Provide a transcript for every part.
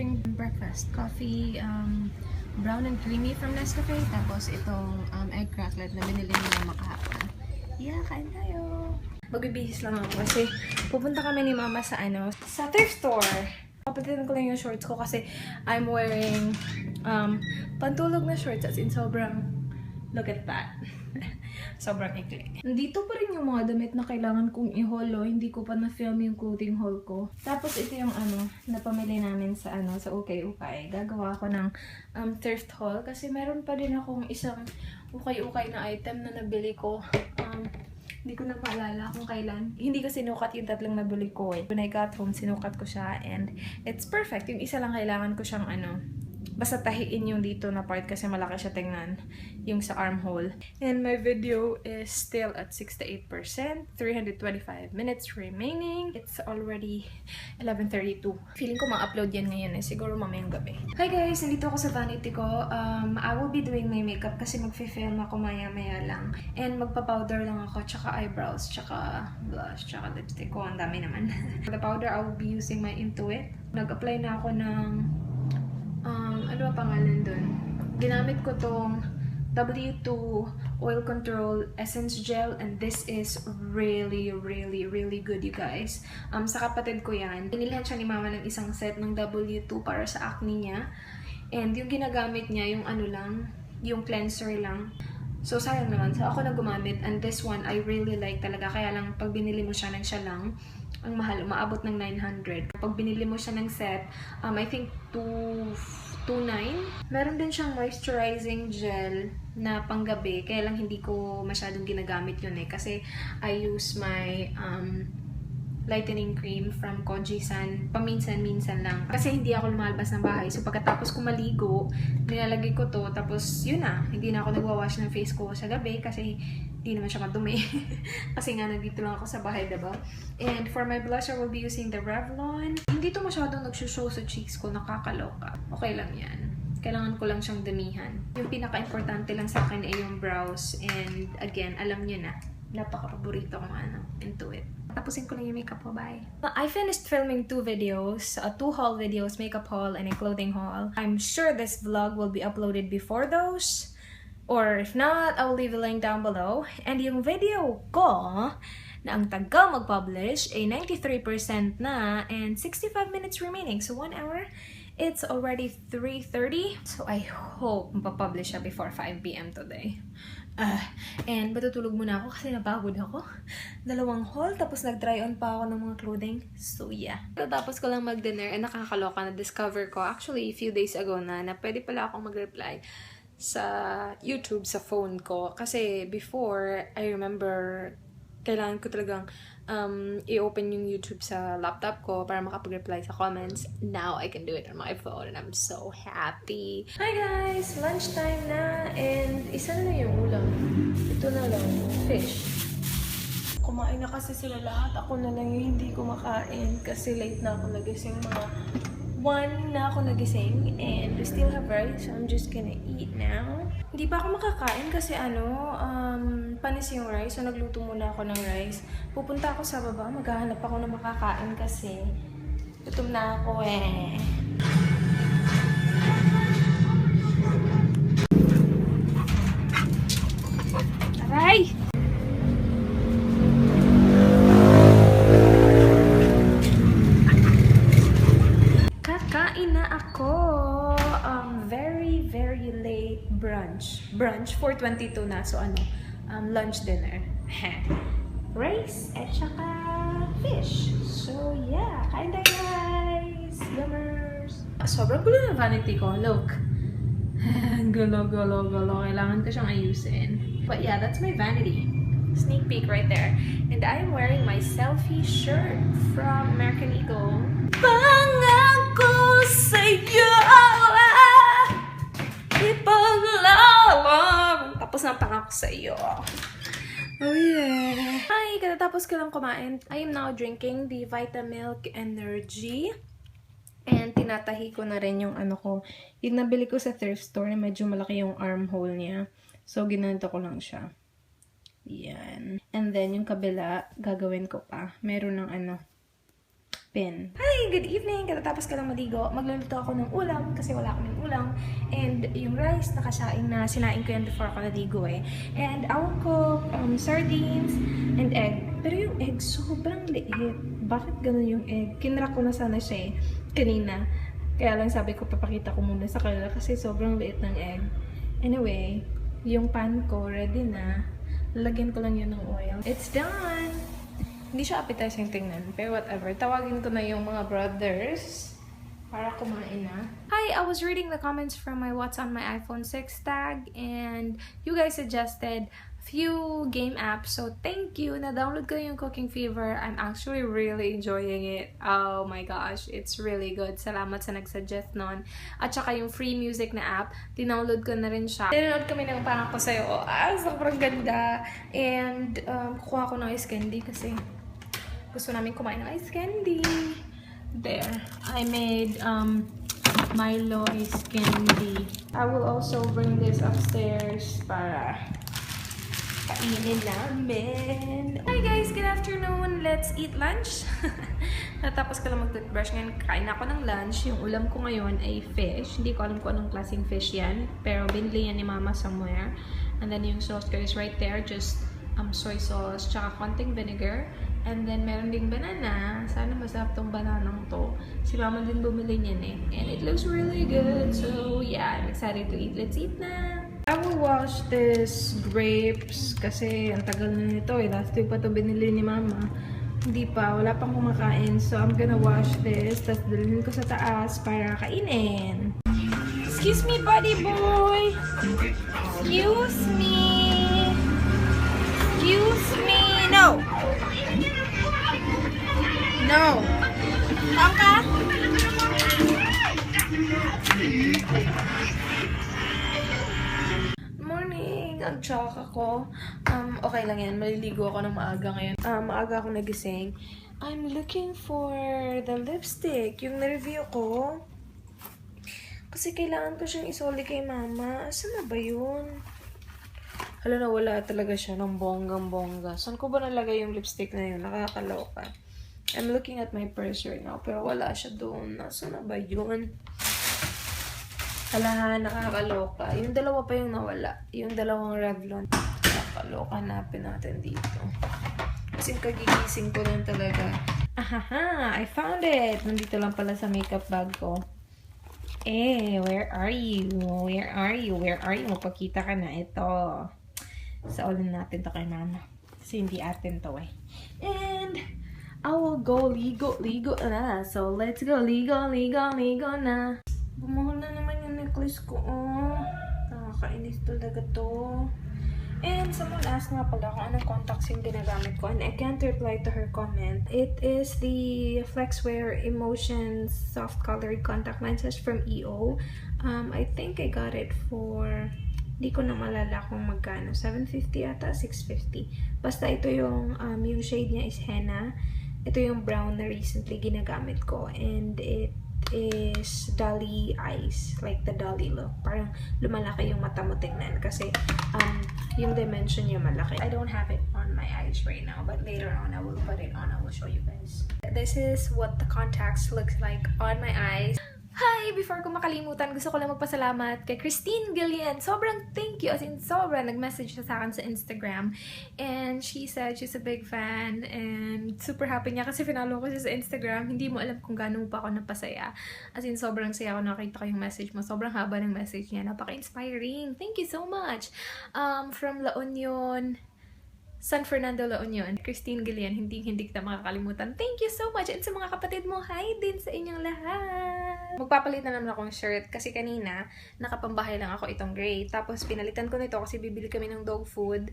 having breakfast. Coffee, brown and creamy from Nescafe. Tapos itong egg cracklet na binili ni Mama kahapon. Yeah, kain tayo! Magbibihis lang ako kasi pupunta kami ni Mama sa sa thrift store. Papatitin ko lang yung shorts ko kasi I'm wearing pantulog na shorts as in sobrang, look at that. Sobrang ikli. Nandito pa rin yung mga damit na kailangan kong i-haul. Hindi ko pa na-film yung clothing haul ko. Tapos ito yung napamili namin sa sa Ukay-Ukay. Gagawa ako ng thrift haul kasi meron pa din akong isang Ukay-Ukay na item na nabili ko. Hindi ko na maalala kung kailan. Hindi ko sinukat yung tatlong nabili ko eh. When I got home, sinukat ko siya and it's perfect. Yung isa lang kailangan ko siyang basta tahiin yung dito na part kasi malaki siya tingnan. Yung sa armhole. And my video is still at 68%. 325 minutes remaining. It's already 11:32. Feeling ko ma-upload yan ngayon eh. Siguro mamayang gabi. Hi guys! Nandito ako sa vanity ko. I will be doing my makeup kasi mag-film ako maya-maya lang. And magpa-powder lang ako. Tsaka eyebrows. Tsaka blush. Tsaka lipstick ko. Ang dami naman. For the powder, I will be using my Intuit. Nag-apply na ako ng ano ba pangalan dun? Ginamit ko tong W2 Oil Control Essence Gel and this is really good you guys. Sa kapatid ko yan. Binilhan siya ni Mama ng isang set ng W2 para sa acne niya. And yung ginagamit niya, yung lang, yung cleanser lang. So sayang naman. So ako na gumamit and this one I really like talaga. Kaya lang pag binili mo siya ng siya lang, ang mahal, umaabot ng 900. Pag binili mo siya ng set, I think 2.9. Meron din siyang moisturizing gel na panggabi. Kaya lang hindi ko masyadong ginagamit yun eh. Kasi I use my lightening cream from Kojisan. Paminsan-minsan lang. Kasi hindi ako lumalabas ng bahay. So pagkatapos ko maligo, nilalagay ko to. Tapos yun na. Hindi na ako nagwawash ng face ko sa gabi kasi hindi naman siya madumi. Kasi nga nandito lang ako sa bahay, diba? And for my blush, I will be using the Revlon. Hindi to masyadong nagsushow sa cheeks ko. Nakakaloka. Okay lang yan. Kailangan ko lang siyang damihan. Yung pinaka-importante lang sa akin ay yung brows. And again, alam niyo na. Napaka-paborito kong Intuit. Tapusin ko lang yung makeup ko. Bye! I finished filming 2 videos. 2 haul videos, makeup haul, and a clothing haul. I'm sure this vlog will be uploaded before those. Or if not, I will leave a link down below. And yung video ko na ang tagal mag-publish ay 93% na and 65 minutes remaining. So 1 hour. It's already 3:30. So I hope mapapublish siya before 5 PM today. And matutulog muna ako kasi napagod ako. 2 haul, tapos nag-try on pa ako ng mga clothing. So yeah. Tapos ko lang mag-dinner and nakakaloka na discover ko actually a few days ago na pwede pala akong mag-reply sa YouTube sa phone ko. Kasi before, I remember kailangan ko talagang i-open yung YouTube sa laptop ko para makapag-reply sa comments. Now, I can do it on my phone and I'm so happy. Hi guys! Lunchtime na and isa na yung ulam. Ito na lang, fish. Kumain na kasi sila lahat. Ako na lang yung hindi kumakain kasi late na ako nagising. Mga 1 na ako nagising and we still have rice so I'm just gonna eat now. Hindi pa ako makakain kasi panis yung rice so nagluto muna ako ng rice. Pupunta ako sa baba, maghahanap ako ng makakain kasi gutom na ako eh. Aray! Kakain na ako. Very late brunch. Brunch, 4:22 na. So lunch dinner. Rice at saka fish. So yeah, kain tayo guys. Yummers. Sobrang gulo ng vanity ko. Look. Gulo. Kailangan ko siyang ayusin. But yeah, that's my vanity. Sneak peek right there. And I am wearing my selfie shirt from American Eagle. Pangako sa'yo ipaglalang. Tapos na pangako sa'yo. Oh yeah. Hi, katatapos ko lang kumain. I am now drinking the Vitamilk Energy. And tinatahi ko na rin yung ko. Yung nabili ko sa thrift store na medyo malaki yung armhole niya. So, ginanito ko lang siya. Yan. And then, yung kabila, gagawin ko pa. Meron ng bin. Hi! Good evening! Katatapos ka lang maligo. Magluluto ako ng ulam kasi wala akong ulam. And yung rice, nakasaing na. Sinaing ko yan before ako naligo eh. And I will cook sardines and egg. Pero yung egg, sobrang liit. Bakit ganun yung egg? Kinrak ko na sana siya eh, kanina. Kaya lang sabi ko, papakita ko muna sa kanila kasi sobrang liit ng egg. Anyway, yung pan ko, ready na. Lalagyan ko lang yun ng oil. It's done! Hindi siya appetizing tingnan, pero whatever. Tawagin ko na yung mga brothers para kumain na. Hi! I was reading the comments from my What's on my iPhone 6 tag and you guys suggested few game apps. So, thank you! Na-download ko yung Cooking Fever. I'm actually really enjoying it. Oh my gosh, it's really good. Salamat sa nag-suggest nun. At saka yung free music na app, dinownload ko na rin siya. Tinanood kami ng Pangako Sa'yo. Sobrang ganda. And, kukuha ko ng ice candy kasi gusto namin kumain ng ice candy. There. I made Milo ice candy. I will also bring this upstairs para kainin namin. Hi guys! Good afternoon! Let's eat lunch. Natapos ko lang mag-toothbrush ngayon. Kain ako ng lunch. Yung ulam ko ngayon ay fish. Hindi ko alam kung anong klaseng fish yan. Pero binili yan ni Mama somewhere. And then yung sauce ko is right there. Just soy sauce, tsaka konting vinegar. And then, meron ding banana. Sana masarap tong bananang to. Si Mama din bumili niyan eh. And it looks really good. So, yeah, I'm excited to eat. Let's eat na! I will wash this grapes kasi ang tagal na nito eh. Last week pa to binili ni Mama. Hindi pa. Wala pang kumakain. So, I'm gonna wash this. Tapos, dalhin ko sa taas para kainin. Excuse me, buddy boy! Excuse me! Excuse me! No! No! Saan ka? Morning! Ang tsaka ko. Okay lang yan. Maliligo ako ng maaga ngayon. Maaga ako nagising. I'm looking for the lipstick. Yung na-review ko. Kasi kailangan ko siyang isoli kay Mama. Saan na ba yun? Hala na, wala talaga siya ng bonggang-bongga. Saan ko ba nalagay yung lipstick na yun? Nakakaloka. I'm looking at my purse right now, pero wala siya doon. Nasaan na ba yun? Hala, nakakaloka. Yung dalawa pa yung nawala. Yung dalawang Revlon. Nakakaloka, hanapin natin dito. Kasi kagigising ko lang talaga. Ahaha, I found it! Nandito lang pala sa makeup bag ko. Eh, where are you? Where are you? Where are you? Magpakita ka na. Ito. Saulin natin to kay Mama. Kasi hindi atin to eh. And I will go ligo na. So, let's go ligo na. Bumuhol na naman yung necklace ko. Oh. Nakakainis talaga to. And someone asked nga pala kung anong contacts yung ginagamit ko. And I can't reply to her comment. It is the Flexwear Emotions Soft Colored Contact Lenses from EO. I think I got it for... Hindi ko na malala kung magkano. 750 ata, 650. Basta ito yung shade niya is henna. Ito yung brown na recently ginagamit ko. And it is Dolly eyes. Like the Dolly look. Parang lumalaki yung mata mo tingnan. Kasi yung dimension niya malaki. I don't have it on my eyes right now. But later on, I will put it on. I will show you guys. This is what the contacts looks like on my eyes. Hi! Before ko makalimutan, gusto ko lang magpasalamat kay Christine Gillian. Sobrang thank you. As in, sobrang nag-message siya sa akin sa Instagram. And she said she's a big fan. And super happy niya kasi finalo ko siya sa Instagram. Hindi mo alam kung gaano pa ako napasaya. As in, sobrang saya ako nakita ko yung message mo. Sobrang haba ng message niya. Napaka-inspiring. Thank you so much. From La Union, San Fernando, La Union. Christine Gillian, hindi kita makakalimutan. Thank you so much! And sa mga kapatid mo, hi din sa inyong lahat! Magpapalit na naman akong shirt kasi kanina, nakapambahay lang ako itong gray. Tapos pinalitan ko nito kasi bibili kami ng dog food.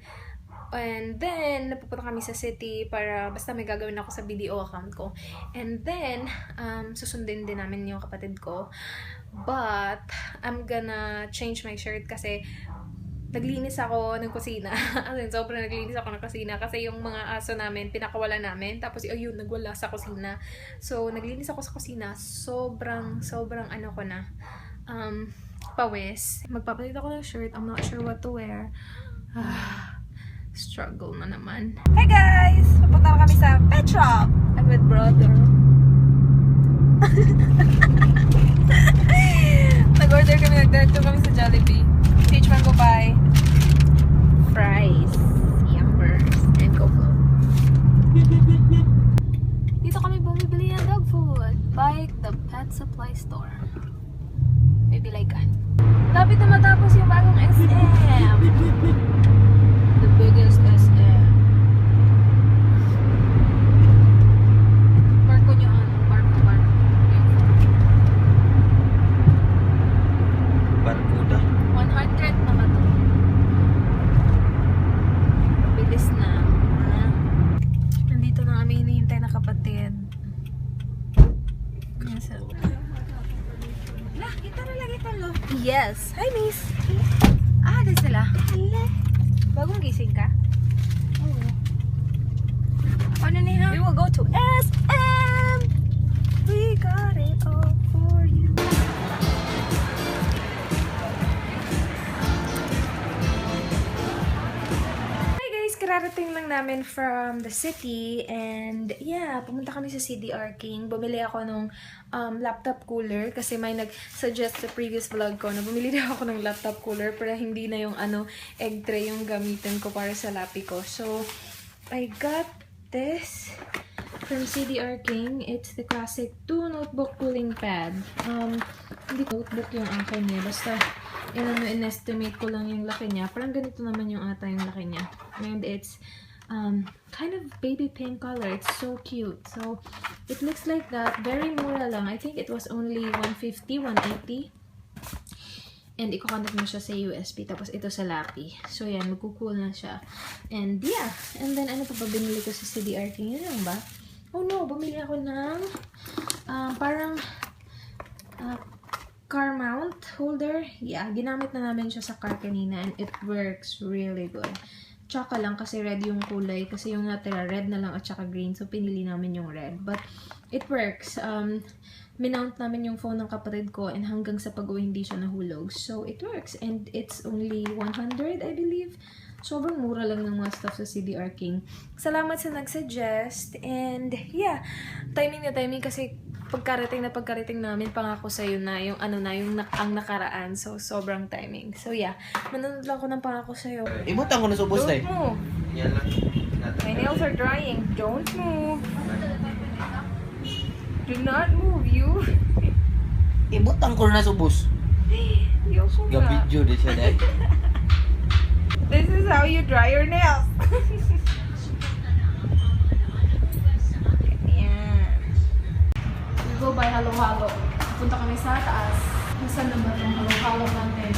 And then, napupunta kami sa city para basta may gagawin ako sa video account ko. And then, susundin din namin yung kapatid ko. But, I'm gonna change my shirt kasi naglinis ako ng kusina. Sobrang naglinis ako ng kusina kasi yung mga aso namin, pinakawala namin. Tapos, ayun, nagwala sa kusina. So, naglinis ako sa kusina. Sobrang ano ko na. Pawis. Magpapalit ako ng shirt. I'm not sure what to wear. Struggle na naman. Hey guys! Pupunta na kami sa pet shop. I'm with brother. Nag-order kami, nag-diretso kami sa Jollibee. Peach mango pie, fries, yummers, and coco. Dito kami bumibili ng dog food. Bike the pet supply store. Maybe like an. Lapit na matapos yung bagong SM. The biggest SM. Barko nyo ano? Barko. Barbuda. 100 na ba to? Bilis na. Ha? Nandito na kami hinihintay na kapatid. Yes. Hi, miss. Doon sila. Hala. Bagong gising ka? Oo. Ano niya? We will go to SM. We got it all for you. Hi guys, kararating lang namin from the city and yeah, pumunta kami sa CDR King. Bumili ako nung laptop cooler kasi may nag-suggest sa previous vlog ko na bumili daw ako ng laptop cooler pero hindi na yung egg tray yung gamitin ko para sa lapi ko. So, I got this from CDR King. It's the classic 2 notebook cooling pad. Hindi notebook yung akin eh. Basta, in-estimate ko lang yung laki niya. Parang ganito naman yung ata yung laki niya. And it's kind of baby pink color. It's so cute. So, it looks like that. Very mura lang. I think it was only 150, 180. And iko-connect mo siya sa USB. Tapos ito sa lapi. So, yan. Magkukool na siya. And yeah. And then, ano pa ba binili ko sa CDR King? Yun lang ba? Oh no, bumili ako ng parang car mount holder. Yeah, ginamit na namin siya sa car kanina and it works really good. Tsaka lang kasi red yung kulay kasi yung natira red na lang at tsaka green. So, pinili namin yung red. But, it works. Minount namin yung phone ng kapatid ko and hanggang sa pag-uwi hindi siya nahulog. So, it works. And it's only 100, I believe. Sobrang mura lang ng mga stuff sa CDR King. Salamat sa nag-suggest. And, yeah. Timing na timing kasi pagkarating namin, pangako sa'yo na yung ang nakaraan. So, sobrang timing. So, yeah. Manonood lang ko ng pangako sa'yo. Ibutan ko na subos na eh. Don't move. Yan lang. My nails are drying. Don't move. Do not move, you. Ibutan ko na subos. Yoko nga. Gabidyo din siya dahil. This is how you dry your nails. Yan. We go by halo-halo. Punta kami sa taas. Nasaan na ba itong halo-halo natin?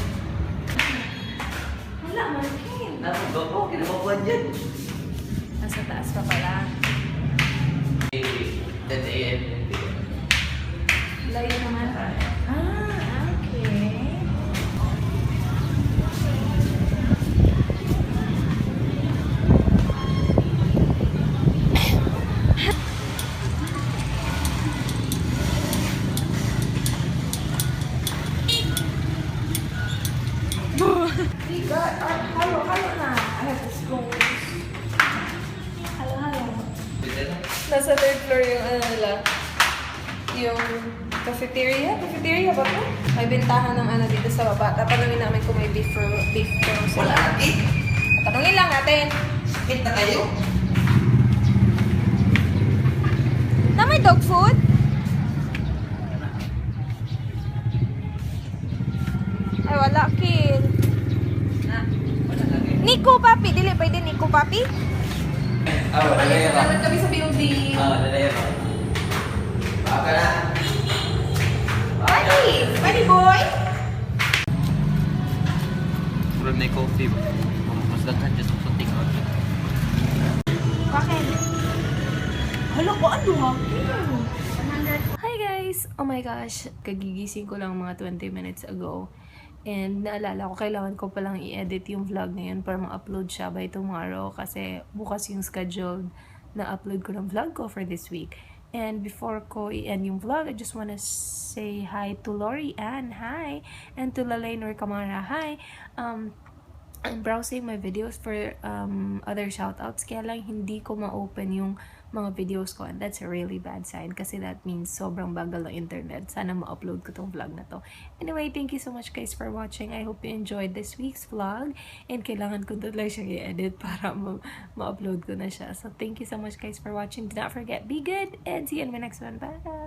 Wala, malkin. Nasa ko, kinababuan dyan. Nasa taas pa pala. 10 a.m. Layo naman. Okay. We got our halo na. I have the spoons. Halo. Nasa third floor yung nila. Yung cafeteria. Cafeteria ba ito? May bentahan ng dito sa baba. Tatanungin namin kung may beef roll sila. Tanungin lang natin. Kita kayo? Na may dog food? Ay, wala, kid. Nico, papi. Dili, pwede Nico, papi? Lalayero. Kami sa building. Lalayero. Baka na. Buddy boy! Murag na yung coffee. Mas daghan dyan sa puting. Bakit? Hala ko, ano ha? Hi guys! Oh my gosh, kagigising ko lang mga 20 minutes ago. And naalala ko, kailangan ko palang i-edit yung vlog na yun para ma-upload siya by tomorrow kasi bukas yung scheduled na upload ko ng vlog ko for this week. And before ko i-end yung vlog, I just wanna say hi to Lori Ann, hi! And to Lalainor Camara, hi! I'm browsing my videos for other shoutouts, kaya lang hindi ko ma-open yung mga videos ko, and that's a really bad sign kasi that means sobrang bagal ng internet. Sana ma-upload ko tong vlog na to. Anyway, thank you so much guys for watching. I hope you enjoyed this week's vlog, and kailangan ko talaga siyang i-edit para ma-upload ko na siya. So thank you so much guys for watching. Do not forget, be good, and see you in my next one. Bye!